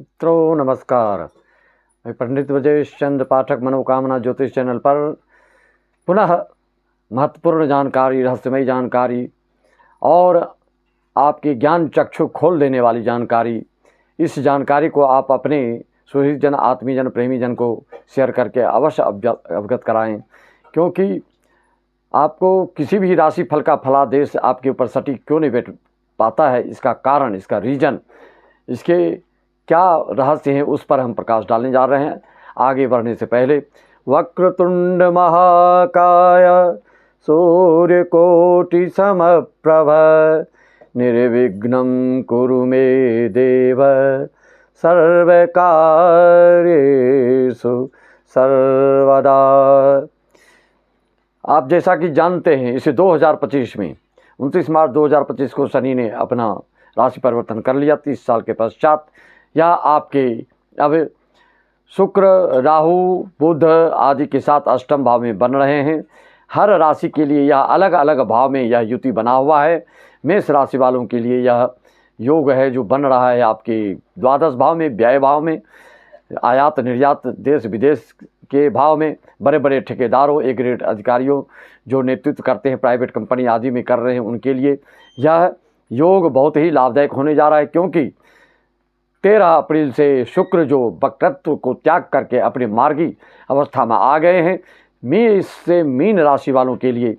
मित्रों नमस्कार। मैं पंडित ब्रजेश चंद्र पाठक मनोकामना ज्योतिष चैनल पर पुनः महत्वपूर्ण जानकारी, रहस्यमयी जानकारी और आपकी ज्ञान चक्षु खोल देने वाली जानकारी, इस जानकारी को आप अपने सुहृद जन, आत्मीय जन, प्रेमी जन को शेयर करके अवश्य अवगत कराएं, क्योंकि आपको किसी भी राशि फल का फलादेश आपके ऊपर सटीक क्यों नहीं बैठ पाता है, इसका कारण, इसका रीजन, इसके क्या रहस्य हैं, उस पर हम प्रकाश डालने जा रहे हैं। आगे बढ़ने से पहले वक्रतुंड महाकाय सूर्यकोटि समप्रभ निर्विघ्नं कुरु मे देव सर्वकार्येषु सर्वदा। आप जैसा कि जानते हैं, इसे 2025 में 29 मार्च 2025 को शनि ने अपना राशि परिवर्तन कर लिया। 30 साल के पश्चात या आपके अब शुक्र, राहु, बुध आदि के साथ अष्टम भाव में बन रहे हैं। हर राशि के लिए यह अलग अलग भाव में यह युति बना हुआ है। मेष राशि वालों के लिए यह योग है जो बन रहा है आपके द्वादश भाव में, व्यय भाव में, आयात निर्यात, देश विदेश के भाव में, बड़े बड़े ठेकेदारों, ए ग्रेड अधिकारियों जो नेतृत्व करते हैं प्राइवेट कंपनी आदि में कर रहे हैं, उनके लिए यह योग बहुत ही लाभदायक होने जा रहा है। क्योंकि 13 अप्रैल से शुक्र जो वक्रत्व को त्याग करके अपने मार्गी अवस्था में आ गए हैं। मेष से मीन राशि वालों के लिए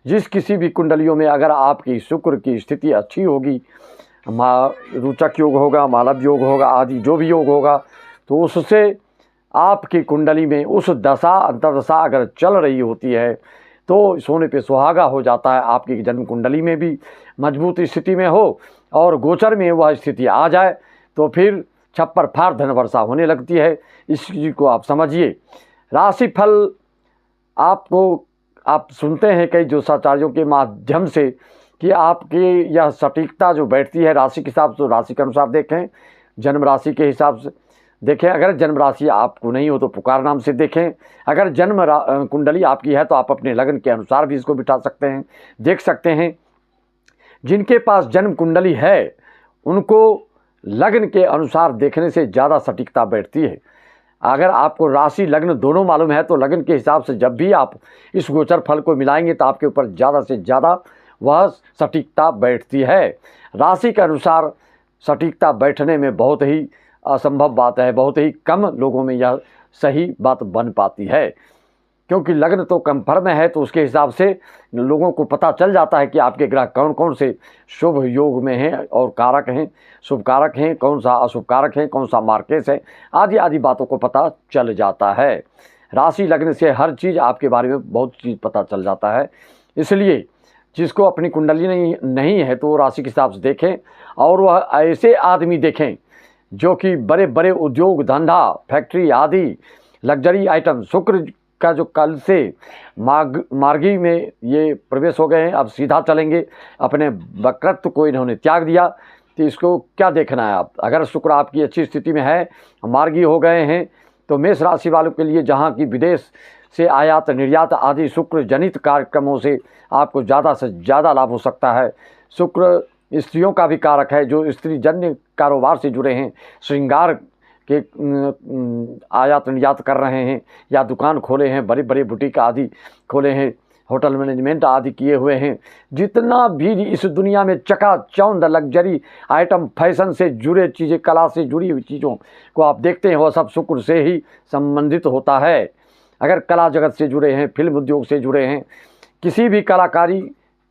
जिस किसी भी कुंडलियों में अगर आपकी शुक्र की स्थिति अच्छी होगी, रोचक योग होगा, मालव योग होगा, आदि जो भी योग होगा, तो उससे आपकी कुंडली में उस दशा अंतर्दशा अगर चल रही होती है तो सोने पे सुहागा हो जाता है। आपकी जन्म कुंडली में भी मजबूत स्थिति में हो और गोचर में वह स्थिति आ जाए तो फिर छप्पर फाड़ धन वर्षा होने लगती है। इस चीज़ को आप समझिए। राशि फल आपको आप सुनते हैं कई ज्योतिषाचार्यों के माध्यम से कि आपकी यह सटीकता जो बैठती है राशि के हिसाब से, राशि के अनुसार देखें, जन्म राशि के हिसाब से देखें। अगर जन्म राशि आपको नहीं हो तो पुकार नाम से देखें। अगर जन्म कुंडली आपकी है तो आप अपने लगन के अनुसार भी इसको बिठा सकते हैं, देख सकते हैं। जिनके पास जन्म कुंडली है उनको लग्न के अनुसार देखने से ज़्यादा सटीकता बैठती है। अगर आपको राशि लग्न दोनों मालूम है तो लग्न के हिसाब से जब भी आप इस गोचर फल को मिलाएंगे तो आपके ऊपर ज़्यादा से ज़्यादा वह सटीकता बैठती है। राशि के अनुसार सटीकता बैठने में बहुत ही असंभव बात है, बहुत ही कम लोगों में यह सही बात बन पाती है। क्योंकि लग्न तो कंफर्म है तो उसके हिसाब से लोगों को पता चल जाता है कि आपके ग्रह कौन कौन से शुभ योग में हैं और कारक हैं, शुभ कारक हैं, कौन सा अशुभ कारक हैं, कौन सा मार्केस है, आदि आदि बातों को पता चल जाता है। राशि लगने से हर चीज़ आपके बारे में बहुत चीज़ पता चल जाता है। इसलिए जिसको अपनी कुंडली नहीं है तो वो राशि के हिसाब से देखें और वह ऐसे आदमी देखें जो कि बड़े बड़े उद्योग धंधा, फैक्ट्री आदि लग्जरी आइटम, शुक्र का जो कल से मार्गी में ये प्रवेश हो गए हैं, अब सीधा चलेंगे, अपने वक्रत्व को इन्होंने त्याग दिया, तो इसको क्या देखना है आप। अगर शुक्र आपकी अच्छी स्थिति में है, मार्गी हो गए हैं, तो मेष राशि वालों के लिए जहाँ की विदेश से आयात निर्यात आदि शुक्र जनित कार्यक्रमों से आपको ज़्यादा से ज़्यादा लाभ हो सकता है। शुक्र स्त्रियों का भी कारक है जो स्त्री जन्य कारोबार से जुड़े हैं, श्रृंगार के आयात निर्यात कर रहे हैं या दुकान खोले हैं, बड़े बड़े बुटीक आदि खोले हैं, होटल मैनेजमेंट आदि किए हुए हैं। जितना भी इस दुनिया में चकाचौंध लग्जरी आइटम, फैशन से जुड़े चीज़ें, कला से जुड़ी हुई चीज़ों को आप देखते हैं, वह सब शुक्र से ही संबंधित होता है। अगर कला जगत से जुड़े हैं, फिल्म उद्योग से जुड़े हैं, किसी भी कलाकारी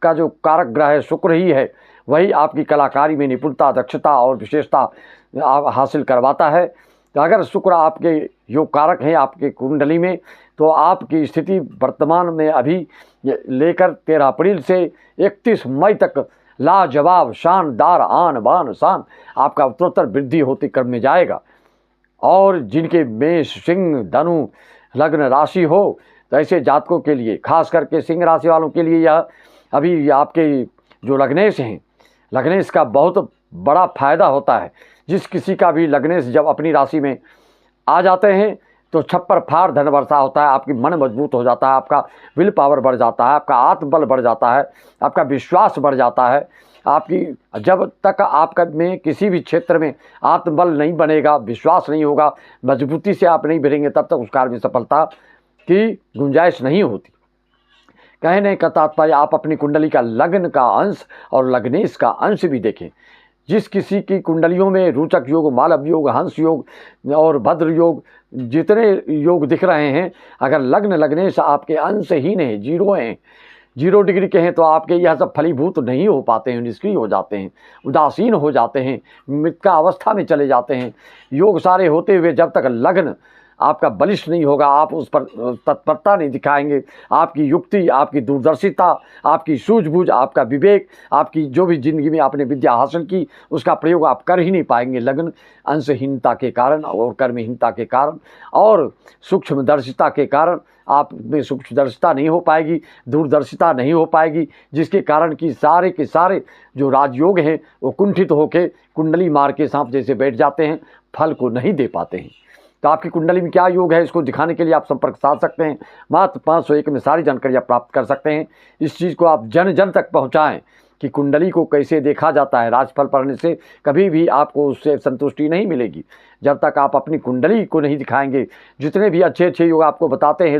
का जो कारक ग्रह है शुक्र ही है, वही आपकी कलाकारी में निपुणता, दक्षता और विशेषता हासिल करवाता है। तो अगर शुक्र आपके योग कारक हैं आपके कुंडली में, तो आपकी स्थिति वर्तमान में अभी लेकर 13 अप्रैल से 31 मई तक लाजवाब, शानदार, आन बान शान आपका उत्तरोत्तर वृद्धि होती क्रम में जाएगा। और जिनके मेष, सिंह, धनु लग्न राशि हो तो ऐसे जातकों के लिए, खास करके सिंह राशि वालों के लिए, यह अभी आपके जो लग्नेश हैं, लग्नेश का बहुत बड़ा फायदा होता है। जिस किसी का भी लग्नेश जब अपनी राशि में आ जाते हैं तो छप्पर फाड़ धन वर्षा होता है, आपकी मन मजबूत हो जाता है, आपका विल पावर बढ़ जाता है, आपका आत्मबल बढ़ जाता है, आपका विश्वास बढ़ जाता है। आपकी जब तक आपका में किसी भी क्षेत्र में आत्मबल नहीं बनेगा, विश्वास नहीं होगा, मजबूती से आप नहीं बढ़ेंगे, तब तक उस कार्य में सफलता की गुंजाइश नहीं होती। कहने का तात्पर्य आप अपनी कुंडली का लग्न का अंश और लग्नेश का अंश भी देखें। जिस किसी की कुंडलियों में रोचक योग, मालव योग, हंस योग और भद्र योग, जितने योग दिख रहे हैं, अगर लग्न लग्नेश आपके अंशहीन हैं, जीरो हैं, 0 डिग्री के हैं, तो आपके यह सब फलीभूत नहीं हो पाते हैं, निष्क्रिय हो जाते हैं, उदासीन हो जाते हैं, मृत अवस्था में चले जाते हैं। योग सारे होते हुए जब तक लग्न आपका बलिष्ठ नहीं होगा, आप उस पर तत्परता नहीं दिखाएंगे, आपकी युक्ति, आपकी दूरदर्शिता, आपकी सूझबूझ, आपका विवेक, आपकी जो भी जिंदगी में आपने विद्या हासिल की, उसका प्रयोग आप कर ही नहीं पाएंगे। लग्न अंशहीनता के कारण और कर्महीनता के कारण और सूक्ष्मदर्शिता के कारण आप में सूक्ष्मदर्शिता नहीं हो पाएगी, दूरदर्शिता नहीं हो पाएगी, जिसके कारण कि सारे के सारे जो राजयोग हैं वो कुंठित होकर कुंडली मार के सांप जैसे बैठ जाते हैं, फल को नहीं दे पाते हैं। तो आपकी कुंडली में क्या योग है, इसको दिखाने के लिए आप संपर्क साध सकते हैं। मात्र 501 में सारी जानकारी आप प्राप्त कर सकते हैं। इस चीज़ को आप जन जन तक पहुंचाएं कि कुंडली को कैसे देखा जाता है। राशिफल पढ़ने से कभी भी आपको उससे संतुष्टि नहीं मिलेगी जब तक आप अपनी कुंडली को नहीं दिखाएंगे। जितने भी अच्छे अच्छे योग आपको बताते हैं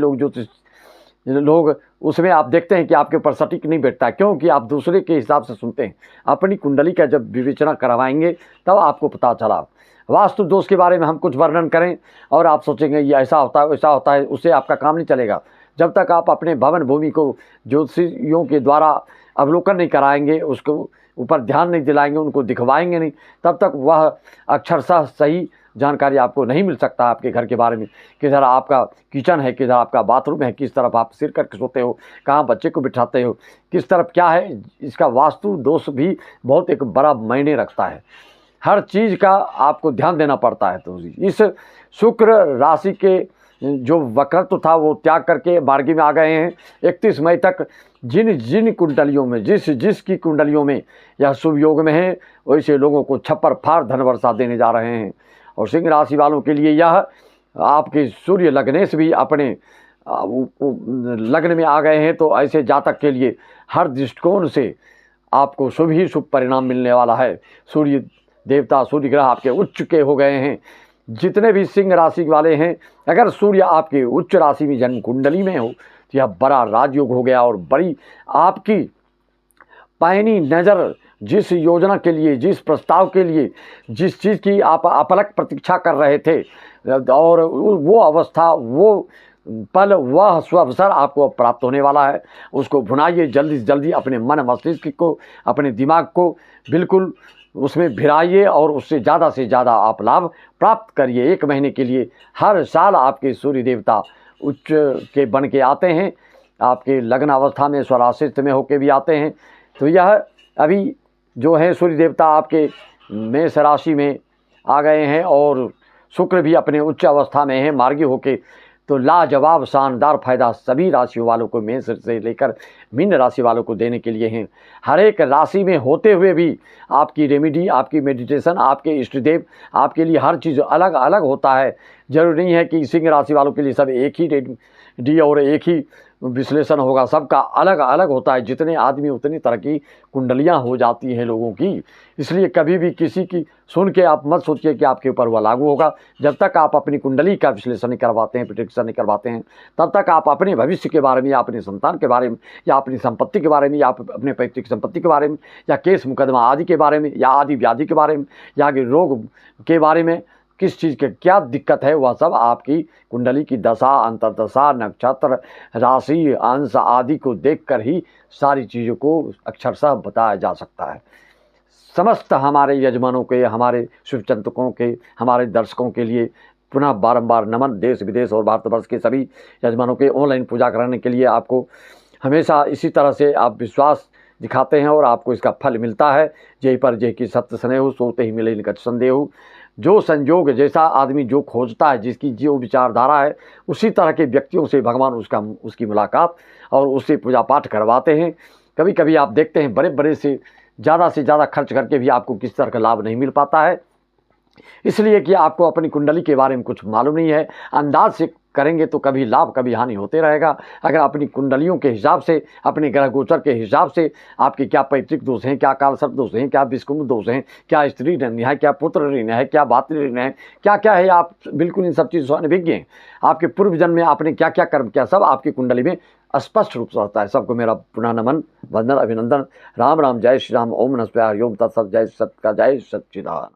लोग, उसमें आप देखते हैं कि आपके ऊपर सटीक नहीं बैठता, क्योंकि आप दूसरे के हिसाब से सुनते हैं। अपनी कुंडली का जब विवेचना करवाएंगे तब आपको पता चला। वास्तु दोष के बारे में हम कुछ वर्णन करें और आप सोचेंगे ये ऐसा होता है वैसा होता है, उससे आपका काम नहीं चलेगा। जब तक आप अपने भवन भूमि को ज्योतिषियों के द्वारा अवलोकन नहीं कराएंगे, उसको ऊपर ध्यान नहीं दिलाएंगे, उनको दिखवाएंगे नहीं, तब तक वह अक्षरशः सही जानकारी आपको नहीं मिल सकता। आपके घर के बारे में, किधर आपका किचन है, किधर आपका बाथरूम है, किस तरफ आप सिर करके सोते हो, कहाँ बच्चे को बिठाते हो, किस तरफ क्या है, इसका वास्तु दोष भी बहुत एक बड़ा मायने रखता है। हर चीज़ का आपको ध्यान देना पड़ता है। तो इस शुक्र राशि के जो वक्रत्व था वो त्याग करके मार्गी में आ गए हैं। 31 मई तक जिन कुंडलियों में जिसकी कुंडलियों में यह शुभ योग में है, वैसे लोगों को छप्पर फाड़ धन वर्षा देने जा रहे हैं। और सिंह राशि वालों के लिए यह आपके सूर्य लग्नेश भी अपने लग्न में आ गए हैं, तो ऐसे जातक के लिए हर दृष्टिकोण से आपको शुभ ही शुभ परिणाम मिलने वाला है। सूर्य देवता, सूर्य ग्रह आपके उच्च के हो गए हैं। जितने भी सिंह राशि वाले हैं, अगर सूर्य आपके उच्च राशि में जन्म कुंडली में हो तो यह बड़ा राजयोग हो गया और बड़ी आपकी पैनी नज़र जिस योजना के लिए, जिस प्रस्ताव के लिए, जिस चीज़ की आप अपलक प्रतीक्षा कर रहे थे, और वो अवस्था, वो पल, वह अवसर आपको प्राप्त होने वाला है। उसको भुनाइए जल्दी से जल्दी, अपने मन मस्तिष्क को, अपने दिमाग को बिल्कुल उसमें भिराइए और उससे ज़्यादा आप लाभ प्राप्त करिए। 1 महीने के लिए हर साल आपके सूर्य देवता उच्च के बन के आते हैं, आपके लग्न अवस्था में स्वराशित में होके भी आते हैं। तो यह अभी जो है सूर्य देवता आपके मेष राशि में आ गए हैं और शुक्र भी अपने उच्च अवस्था में है मार्गी होके। तो लाजवाब शानदार फायदा सभी राशियों वालों को, मेष से लेकर मीन राशि वालों को देने के लिए हैं। हर एक राशि में होते हुए भी आपकी रेमेडी, आपकी मेडिटेशन, आपके इष्ट देव, आपके लिए हर चीज़ अलग अलग होता है। जरूरी नहीं है कि सिंह राशि वालों के लिए सब एक ही रेमेडी और एक ही विश्लेषण होगा, सबका अलग अलग होता है। जितने आदमी उतनी तरह की कुंडलियाँ हो जाती हैं लोगों की। इसलिए कभी भी किसी की सुन के आप मत सोचिए कि आपके ऊपर वह लागू होगा। जब तक आप अपनी कुंडली का विश्लेषण नहीं करवाते हैं, प्रेडिक्शन नहीं करवाते हैं, तब तक आप अपने भविष्य के बारे में या अपने संतान के बारे में या अपनी संपत्ति के बारे में या अपने पैतृक संपत्ति के बारे में या केस मुकदमा आदि के बारे में या आदि व्याधि के बारे में या रोग के बारे में, किस चीज़ के क्या दिक्कत है, वह सब आपकी कुंडली की दशा, अंतर्दशा, नक्षत्र, राशि, अंश आदि को देखकर ही सारी चीज़ों को अक्षरशः बताया जा सकता है। समस्त हमारे यजमानों के, हमारे शुभचिंतकों के, हमारे दर्शकों के लिए पुनः बारंबार नमन। देश विदेश और भारतवर्ष के सभी यजमानों के ऑनलाइन पूजा कराने के लिए आपको हमेशा इसी तरह से आप विश्वास दिखाते हैं और आपको इसका फल मिलता है। जय पर जय की सत्य स्नेह सोते ही मिले निकट संदेह। जो संयोग, जैसा आदमी जो खोजता है, जिसकी जो विचारधारा है, उसी तरह के व्यक्तियों से भगवान उसकी मुलाकात और उससे पूजा पाठ करवाते हैं। कभी कभी आप देखते हैं बड़े से ज़्यादा खर्च करके भी आपको किसी तरह का लाभ नहीं मिल पाता है। इसलिए कि आपको अपनी कुंडली के बारे में कुछ मालूम नहीं है। अंदाज से करेंगे तो कभी लाभ कभी हानि होते रहेगा। अगर अपनी कुंडलियों के हिसाब से, अपने ग्रह गोचर के हिसाब से आपके क्या पैतृक दोष हैं, क्या कालसर्प दोष हैं, क्या विषकुंभ दोष हैं, क्या स्त्री ऋण है, क्या पुत्र ऋण है, क्या भातृ ऋण है, क्या क्या है, आप बिल्कुल इन सब चीज़ों से अनभिज्ञ हैं। आपके पूर्व जन्म में आपने क्या क्या कर्म किया, सब आपकी कुंडली में स्पष्ट रूप से होता है। सबको मेरा पुनः नमन, वंदन, अभिनंदन। राम राम, जय श्री राम। ओम नमः शिवाय, हरि ओम तत्सत। जय सत का जय सच्चिदानंद।